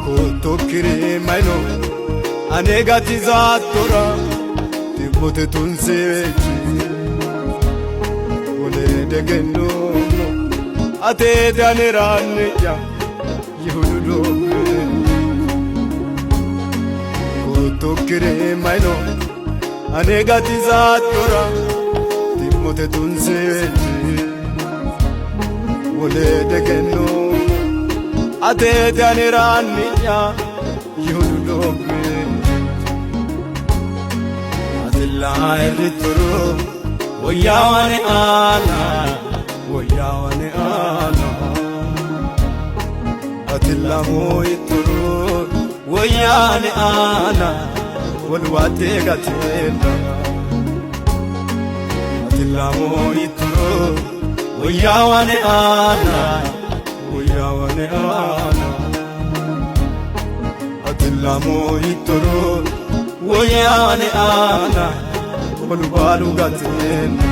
Kotokiri maino anegati zatora tibote tunsechi ole degeno ate danerane ya yudo Kotokiri maino anegati zatora tibote tunsechi ole degeno ate danerane ya yudo atilla eritro woyawane ana atilla moitro woyane ana wolwate gatenda atilla moitro woyawane ana atilla moitro woyane ana wolwalu gatenda